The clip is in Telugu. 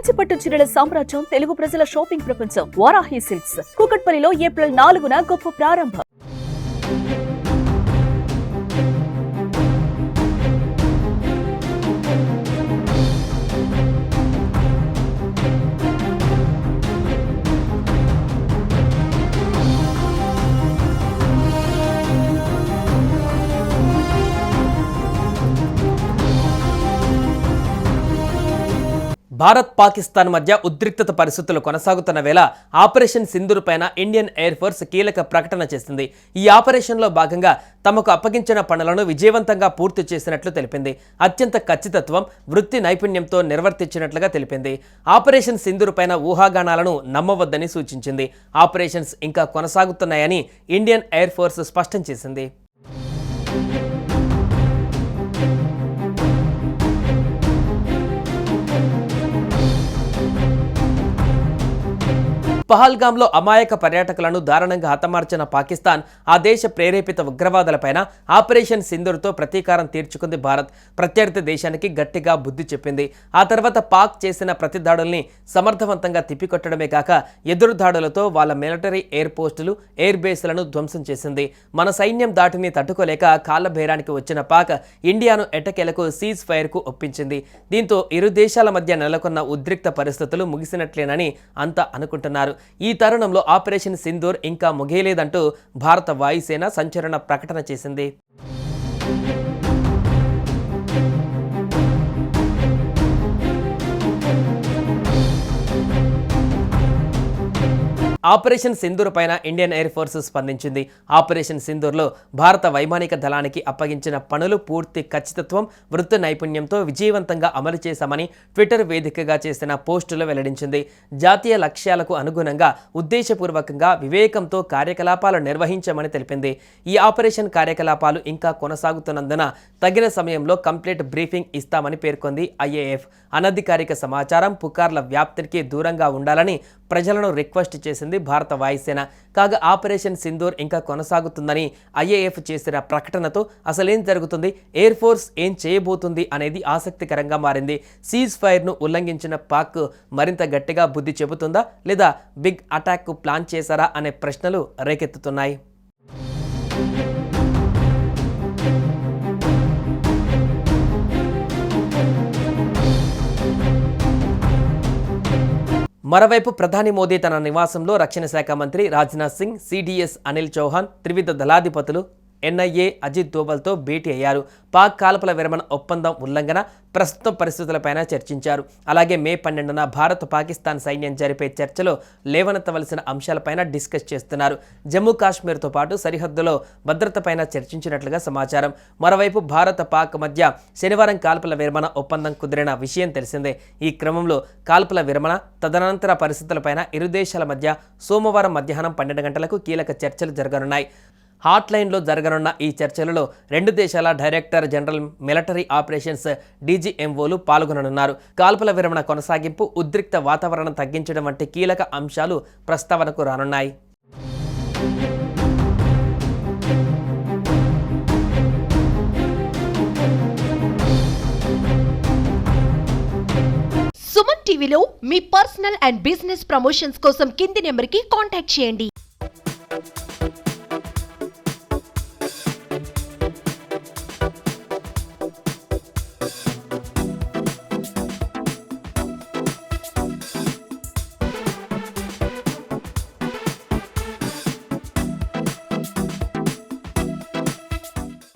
కంచిపట్టు చీరల సామ్రాజ్యం తెలుగు ప్రజల షాపింగ్ ప్రపంచం వారాహి సిల్క్స్ కూకట్పల్లిలో ఏప్రిల్ 4న గొప్ప ప్రారంభం. భారత్ పాకిస్తాన్ మధ్య ఉద్రిక్తత పరిస్థితులు కొనసాగుతున్న వేళ ఆపరేషన్ సింధూర్ పైన ఇండియన్ ఎయిర్ ఫోర్స్ కీలక ప్రకటన చేసింది. ఈ ఆపరేషన్లో భాగంగా తమకు అప్పగించిన పనులను విజయవంతంగా పూర్తి చేసినట్లు తెలిపింది. అత్యంత ఖచ్చితత్వం, వృత్తి నైపుణ్యంతో నిర్వర్తించినట్లుగా తెలిపింది. ఆపరేషన్ సింధూర్ పైన ఊహాగానాలను నమ్మవద్దని సూచించింది. ఆపరేషన్స్ ఇంకా కొనసాగుతున్నాయని ఇండియన్ ఎయిర్ ఫోర్స్ స్పష్టం చేసింది. పహల్గామ్లో అమాయక పర్యాటకులను దారుణంగా హతమార్చిన పాకిస్తాన్ ఆ దేశ ప్రేరేపిత ఉగ్రవాదులపైన ఆపరేషన్ సింధూర్తో ప్రతీకారం తీర్చుకుంది. భారత్ ప్రత్యర్థి దేశానికి గట్టిగా బుద్ధి చెప్పింది. ఆ తర్వాత పాక్ చేసిన ప్రతి దాడుల్ని సమర్థవంతంగా తిప్పికొట్టడమే కాక ఎదురు దాడులతో వాళ్ళ మిలిటరీ ఎయిర్ పోస్టులు, ఎయిర్ బేస్లను ధ్వంసం చేసింది. మన సైన్యం దాటిని తట్టుకోలేక కాళ్లబేరానికి వచ్చిన పాక్ ఇండియాను ఎట్టకేలకు సీజ్ ఫైర్కు ఒప్పించింది. దీంతో ఇరు దేశాల మధ్య నెలకొన్న ఉద్రిక్త పరిస్థితులు ముగిసినట్లేనని అంతా అనుకుంటున్నారు. ఈ తరుణంలో ఆపరేషన్ సింధూర్ ఇంకా ముగియలేదంటూ భారత వాయుసేన సంచలన ప్రకటన చేసింది. ఆపరేషన్ సింధూర్ పైన ఇండియన్ ఎయిర్ ఫోర్స్ స్పందించింది. ఆపరేషన్ సింధూర్లో భారత వైమానిక దళానికి అప్పగించిన పనులు పూర్తి ఖచ్చితత్వం, వృత్తి నైపుణ్యంతో విజయవంతంగా అమలు చేశామని ట్విట్టర్ వేదికగా చేసిన పోస్టులో వెల్లడించింది. జాతీయ లక్ష్యాలకు అనుగుణంగా ఉద్దేశపూర్వకంగా వివేకంతో కార్యకలాపాలు నిర్వహించామని తెలిపింది. ఈ ఆపరేషన్ కార్యకలాపాలు ఇంకా కొనసాగుతున్నందున తగిన సమయంలో కంప్లీట్ బ్రీఫింగ్ ఇస్తామని పేర్కొంది ఐఏఎఫ్. అనధికారిక సమాచారం, పుకార్ల వ్యాప్తికి దూరంగా ఉండాలని ప్రజలను రిక్వెస్ట్ చేసింది భారత వాయుసేన. కాగా ఆపరేషన్ సింధూర్ ఇంకా కొనసాగుతుందని ఐఏఎఫ్ చేసిన ప్రకటనతో అసలేం జరుగుతుంది, ఎయిర్ ఫోర్స్ ఏం చేయబోతుంది అనేది ఆసక్తికరంగా మారింది. సీజ్ ఫైర్ను ఉల్లంఘించిన పాక్ మరింత గట్టిగా బుద్ధి చెబుతుందా లేదా బిగ్ అటాక్కు ప్లాన్ చేశారా అనే ప్రశ్నలు రేకెత్తుతున్నాయి. మరోవైపు ప్రధాని మోదీ తన నివాసంలో రక్షణ శాఖ మంత్రి రాజ్నాథ్ సింగ్, సిడిఎస్ అనిల్ చౌహాన్, త్రివిధ దళాధిపతులు, ఎన్ఐఏ అజిత్ దోవల్తో భేటీ అయ్యారు. పాక్ కాల్పుల విరమణ ఒప్పందం ఉల్లంఘన, ప్రస్తుత పరిస్థితులపైన చర్చించారు. అలాగే మే 12న భారత్ పాకిస్తాన్ సైన్యం జరిపే చర్చలో లేవనెత్తవలసిన అంశాలపైన డిస్కస్ చేస్తున్నారు. జమ్మూ కాశ్మీర్తో పాటు సరిహద్దులో భద్రతపైన చర్చించినట్లుగా సమాచారం. మరోవైపు భారత పాక్ మధ్య శనివారం కాల్పుల విరమణ ఒప్పందం కుదిరిన విషయం తెలిసిందే. ఈ క్రమంలో కాల్పుల విరమణ, తదనంతర పరిస్థితులపైన ఇరు దేశాల మధ్య సోమవారం మధ్యాహ్నం 12 గంటలకు కీలక చర్చలు జరగనున్నాయి. హాట్లైన్లో జరగనున్న ఈ చర్చలలో రెండు దేశాల డైరెక్టర్ జనరల్ మిలిటరీ ఆపరేషన్స్ డీజీఎంఓలు పాల్గొననున్నారు. కాల్పుల విరమణ కొనసాగింపు, ఉద్రిక్త వాతావరణం తగ్గించడం వంటి కీలక అంశాలు ప్రస్తావనకు రానున్నాయి. సుమన్ టీవీలో మీ పర్సనల్ అండ్ బిజినెస్ ప్రమోషన్స్ కోసం కింది నెంబర్కి కాంటాక్ట్ చేయండి.